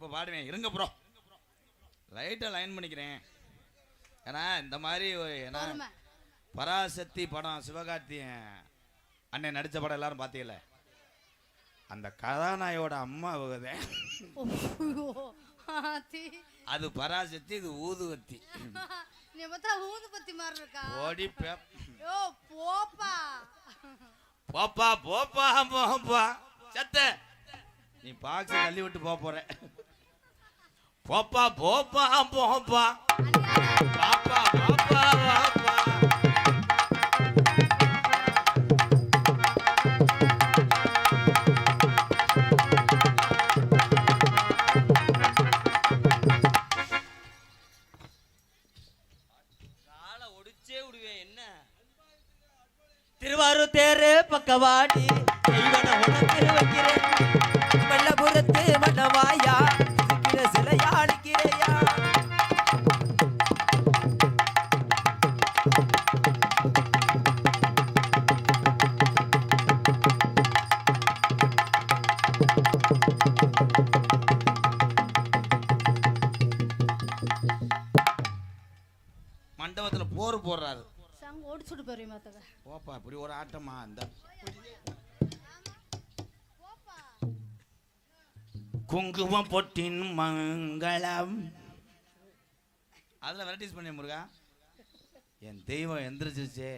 இப்போ பாடுவேன் இருங்க ப்ரோ, லைட்டாக லைன் பண்ணிக்கிறேன். ஏன்னா இந்த மாதிரி ஏன்னா பராசக்தி படம் சிவகார்த்தியன் அண்ணன் நடித்த படம் எல்லாரும் பார்த்தீங்கல்ல, அந்த கதாநாயோட அம்மா அது பராசக்தி, இது ஊதுவத்தி. நீ பார்த்தா ஊதுபத்தி மாதிரி இருக்கா? ஓடி யோ போப்பா போப்பா போப்பா போப்பா சத்த நீ பாக்ஸ் தள்ளி விட்டு போற. போப்பா போப்பா போப்பா பாப்பா பாப்பா பாப்பா. திருவாரூர் தேரு பக்கவாடி உனக்கு வைக்கிறேன், வெள்ளபுரத்து மன்னவாயா சிலையா அழிக்கிறையா. மண்டபத்துல போர் போடுறாரு, ஓடிச்சுட்டு போறீங்க போப்பா. இப்படி ஒரு ஆட்டமா அந்த குங்குமம் பொட்டின் மங்களம் அதில் வெரைட்டிஸ் பண்ணி முருகா. என் தெய்வம் எந்திரிச்சிருச்சே.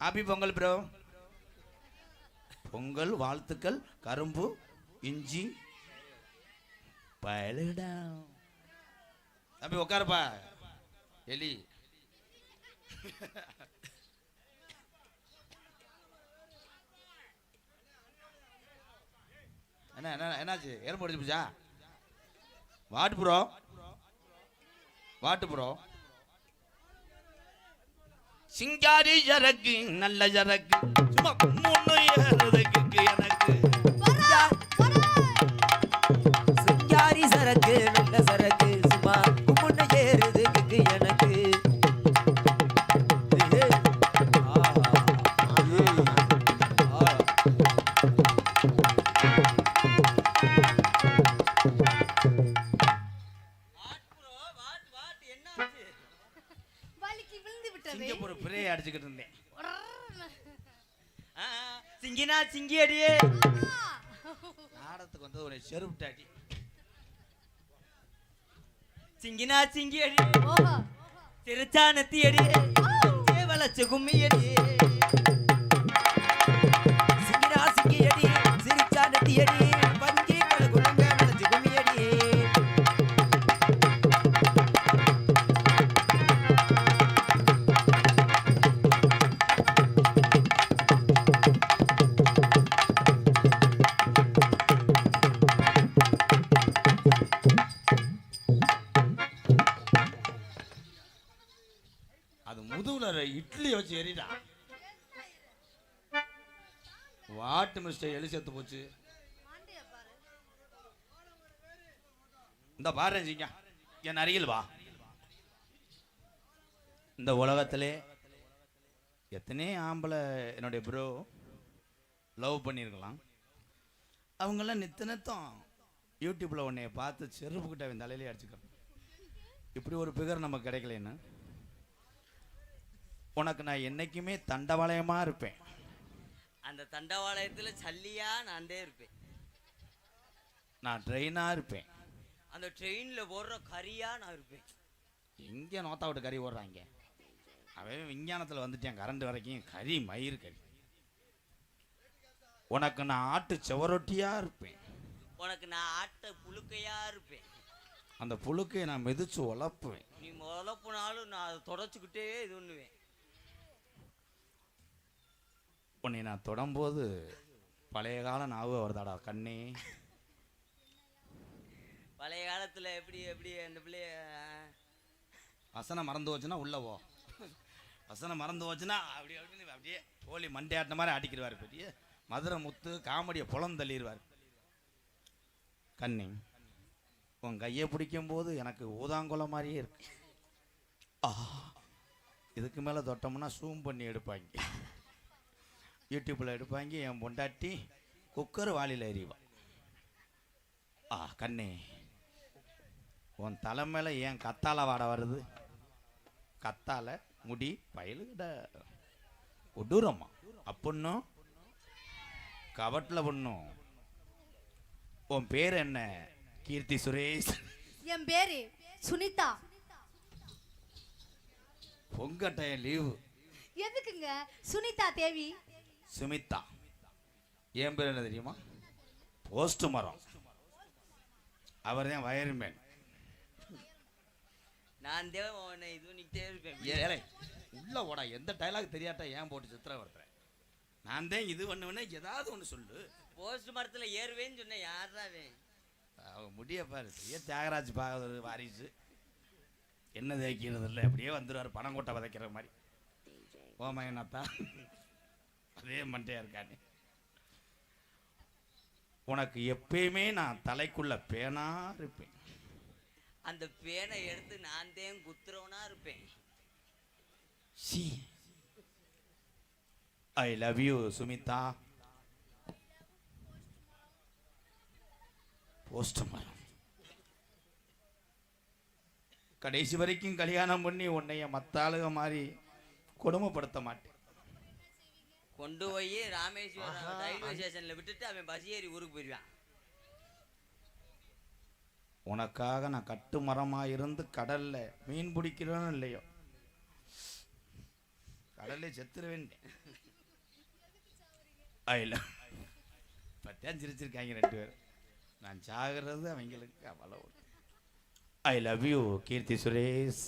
Happy Pongal bro. பொங்கல் வாழ்த்துக்கள். கரும்பு இஞ்சி பழுடா. தம்பி உட்காருப்பா எலி. என்ன என்ன என்னாச்சு? எறும்பு அடிச்சு போச்சா? வாட்டு ப்ரோ, வாட்டு ப்ரோ. சிங்காரி ஜரக்கு நல்ல ஜரக்கு சும்மா முன்னு ஏறுறதுக்கு எனக்கு. சிங்காரி சரக்கு நல்ல சரக்கு சும்மா முன்னு ஏறுறதுக்கு எனக்கு. சிங்கப்பூர் பிரே அடிச்சுக்கிட்டு இருந்தேன். சிங்கினா சிங்கி அடியே. நாடத்துக்கு வந்து ஒரு செருப்புட்டாடி. சிங்கினா சிங்கி அடியே, திருச்சா நத்தி அடியே, வளச்சு கும்மி அடியே. சிங்கினா சிங்கி அடியே, சிரிச்சா நத்தி அடியே, பங்கி கலகுலங்க வளச்சு கும்மி அடியே. அது முதுகுல இட்லி வச்சு எரிடா. வாட்டு மிஸ்டர் எலி செத்து போச்சு. இந்த பாருங்க என் அருகில் வா. இந்த உலகத்திலே எத்தனை ஆம்பளை என்னுடைய ப்ரோ லவ் பண்ணியிருக்கலாம். அவங்கெல்லாம் நித்தம் யூடியூப்பில் உன்னைய பார்த்து செருப்புக்கிட்ட அவன் தலையிலே அடிச்சுக்கிறோம். இப்படி ஒரு பிகர் நமக்கு கிடைக்கலன்னு உனக்கு நான் என்னைக்குமே தண்டவாளயமா இருப்பேன். அந்த தண்டவாளயத்துல சல்லியா நான் இருப்பேன். நான் ட்ரெயினா இருப்பேன். அந்த ட்ரெயின்ல போடுற கரியா நான் இருப்பேன். எங்கே நோத்தா விட்டு கறி ஓடுறாங்க. அவன் விஞ்ஞானத்தில் வந்துட்டேன். கரண்ட் வரைக்கும் கறி மயிர் கறி. உனக்கு நான் ஆட்டு செவரொட்டியா இருப்பேன். உனக்கு நான் ஆட்ட புழுக்கையா இருப்பேன். அந்த புழுக்கையை நான் மிதிச்சு உழப்புவேன். நீ உழப்புனாலும் நான் அதை தொடச்சுக்கிட்டே இது பண்ணுவேன். உன்னை நான் தொடம்போது பழைய கால ஞாபகம் வருதாடா கண்ணே. பழைய காலத்துல எப்படி எப்படி அந்த பிள்ளைய வசனம் மறந்து போச்சுன்னா உள்ளவோ, வசனம் மறந்து போச்சுன்னா அப்படி அப்படின்னு அப்படியே கோழி மண்டையாட்டின மாதிரி ஆட்டிக்கிடுவார். பெரிய மதுரை முத்து காமெடியை புலம் தள்ளிடுவார். கண்ணி உன் கையை பிடிக்கும் போது எனக்கு ஊதாங்குளம் மாதிரியே இருக்கு. இதுக்கு மேலே தொட்டோம்னா சூம் பண்ணி எடுப்பாங்க, யூடியூப்பில் எடுப்பாங்க. என் பொண்டாட்டி குக்கர் வாளியில் எறிவா. கண்ணே, உன் தலை மேல ஏன் கத்தால வாட வருது? கத்தால முடி பயலுகிட்ட கொடூரமா அப்புன்னும் கவட்டில் பண்ணும். உன் பேர் என்ன? கீர்த்தி சுரேஷ். என் பேரு சுனிதா. பொங்கட்டைய லீவு. எதுக்குங்க சுனிதா தேவி? சுமிதா. என் பேர் என்ன தெரியுமா? போஸ்ட் மரம். அவர் தான் வயர்மேன். நான் தேவன் இது நிக்கிட்டே இருப்பேன். உள்ள ஓடா. எந்த டைலாக் தெரியாட்டா ஏன் போட்டு சித்திர வருத்துறேன்? நான் தான் இது பண்ணுவேன்னா ஏதாவது ஒன்று சொல்லு. போஸ்ட் மரத்துல ஏறுவேன்னு சொன்னேன். யாராவே அவன் முடிய பாரு. தியாகராஜ் பாகவதர் வாரிசு. என்ன தேய்க்கிறது இல்லை, அப்படியே வந்துடுவார் பணம் கொட்டை வதைக்கிற மாதிரி. ஓமயனாத்தா அதே மண்டையா இருக்கானே. உனக்கு எப்பயுமே நான் தலைக்குள்ள பேனா இருப்பேன். அந்த பேனை எடுத்து நான் தான் குத்துறவனா இருப்பேன். I love you Sumita. Post மரம். கடைசி வரைக்கும் கல்யாணம் பண்ணி உன்னைய மற்ற ஆளுக மாதிரி கொடுமைப்படுத்த மாட்டேன். கொண்டு போய் ராமேஸ்வரம் ரயில்வே ஸ்டேஷன்ல விட்டுட்டு அவன் பஸ் ஏறி ஊருக்கு போயிடுவான். உனக்காக நான் கட்டு மரமா இருந்து கடல்ல மீன் பிடிக்கிறோன்னு இல்லையோ கடல்ல செத்துருவேன். பத்தியான் சிரிச்சிருக்காங்க 2 பேர். நான் சாகிறது அவங்களுக்கு அவ்வளவு. ஐ லவ் யூ கீர்த்தி சுரேஷ்.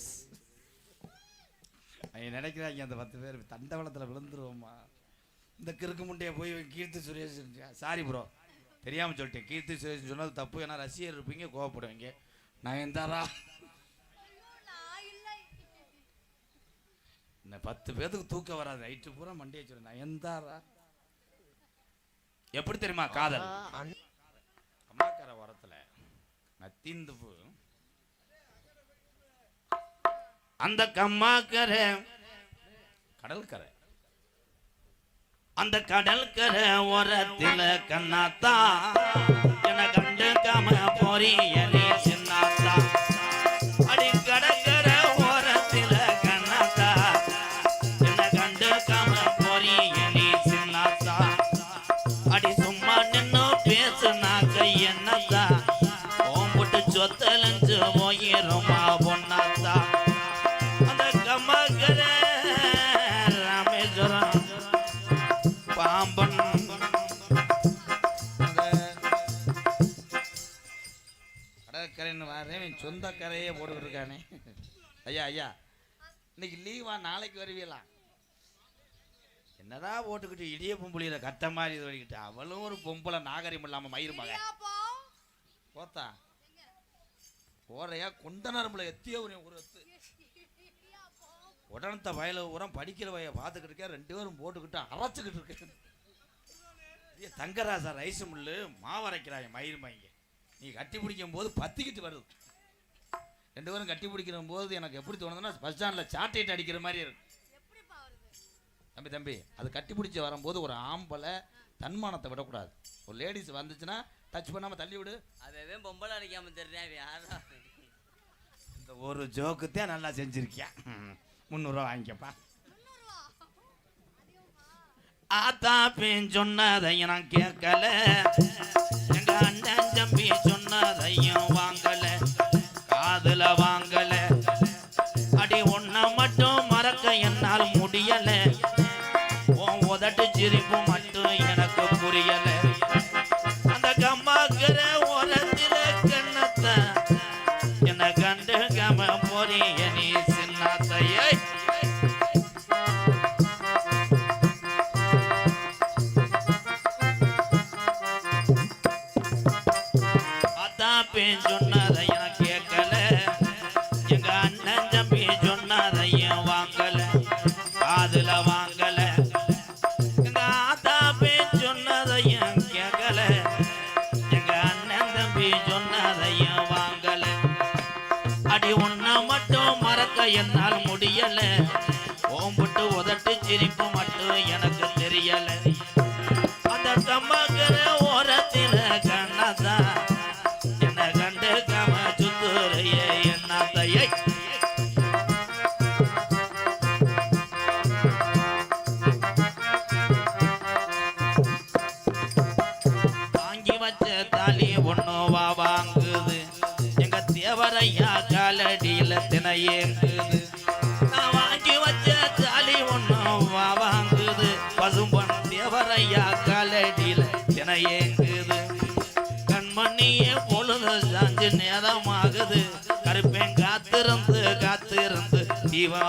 அவங்க நினைக்கிறாங்க அந்த 10 பேர் தண்டவளத்தில் விழுந்துருவோமா. இந்த கிறுக்கு முண்டையை போய் கீர்த்தி சுரேஷ். சாரி ப்ரோ, தெரியாமல் சொல்லிட்டேன். கீர்த்தி சுரேஷ் சொன்னது தப்பு. ஏன்னா ரசிகர் இருப்பீங்க, கோவப்படுவீங்க. நயன்தாரா இந்த 10 பேத்துக்கு தூக்க வராது. நைட்டு பூரா மண்டியை சொல்ல. நயன்தாரா எப்படி தெரியுமா காதல்? அம்மாக்கார வரத்துல நத்தீந்து அந்த கம்மாக்கரை கடற்கரை. அந்த கடற்கரை ஓரத்தில கண்ணாத்தா என கண்டுக்காம போறியலே சின்னாத்தா. அடி கடற்கரை ஓரத்தில கண்ணாத்தா என கண்டுக்காம போறியலே சின்னாத்தா. அடி சும்மா நின்னு பேசுனாக்க என்னத்தா ஓம்புட்டு சொத்தலஞ்சு போயிருமா பொன்னாத்தா. அந்த கம்மாக்கரை ராமேஸ்வரம் பாம்பன் கடற்கரைன்னு வரேன். சொந்த கரையே போட்டுக்கிட்டு இருக்கானே. ஐயா ஐயா இன்னைக்கு லீவா, நாளைக்கு வருவீங்களா? என்னடா போட்டுக்கிட்டு இடியப்பம் புளியில கட்ட மாதிரி இது வரைக்கிட்டு. அவளும் ஒரு பொம்பளை நாகரிகம் இல்லாம மயிர் மகன் போத்தா போறையா கொண்ட நரம்புல எத்தியோ ஒரு உடனத்த வயல உரம் படிக்கிற வய பார்த்துக்கிட்டு இருக்கேன். 2 பேரும் போட்டுக்கிட்டு அரைச்சிக்கிட்டு இருக்கேன். தங்கராசா ரைஸ் முள்ளு மாவரைக்கிறாங்க மயிர் மயங்க. நீ கட்டி பிடிக்கும் போது பத்திக்கிட்டு வருது. 2 பேரும் கட்டி பிடிக்கிற போது எனக்கு எப்படி தோணுதுன்னா பஸ் ஸ்டாண்டில் சாட்டைட்டு அடிக்கிற மாதிரி இருக்கு. தம்பி தம்பி அது கட்டி பிடிச்சி வரும்போது ஒரு ஆம்பளை தன்மானத்தை விடக்கூடாது. ஒரு லேடிஸ் வந்துச்சுன்னா டச் பண்ணாமல் தள்ளி விடு. அவன் பொம்பளை அடிக்காம தெரியான். யாரா இந்த ஒரு ஜோக்குத்தான் நல்லா செஞ்சிருக்கியா. 300 ரூபா வாங்கிக்கப்பா. ஆத்தா பேன் சொன்னதையும் நான் கேட்கல. எங்க அண்ணன் தம்பி சொன்னதையும் வாங்கல. காதுல வாங்கல. அடி ஒன்ன மட்டும் மறக்க என்னால் முடியல. உன் உதட்டு சிரிப்பு மட்டும் எனக்கு புரியல. அந்த கம்மாக்கிற ஓரத்தில கண்ணத்த என்ன கண்டு கம போறிய நீ சின்னத்தையை. அதான் சொன்னதையும் கேட்கல. எங்க அண்ணன் தம்பி சொன்னதையும் வாங்கல. காதுல வாங்கல. எங்க ஆத்தா பேர் சொன்னதையும் கேட்கல. எங்க அண்ணன் தம்பி சொன்னதையும் வாங்கல. அடி ஒன்ன மட்டும் மறக்க என்னால் முடியல. ஓம்புட்டு உதட்டு சிரிப்பு மட்டும் எனக்கு தெரியல. அந்த கம்மாக்கிற ஓரத்தில கண்ணதா வச்ச தாலி ஒண்ணு வா வாங்குது எங்க தேவரையா காலடியில தினையேங்குது நான் வாங்கி வச்ச தாலி ஒண்ணு வா வாங்குது பசும்பன் தேவரையா காலடியில தினையேங்குது கண்மணியே பொழுது சாஞ்சு நேரமாகுது கருப்பேன் காத்திருந்து காத்திருந்து தீவா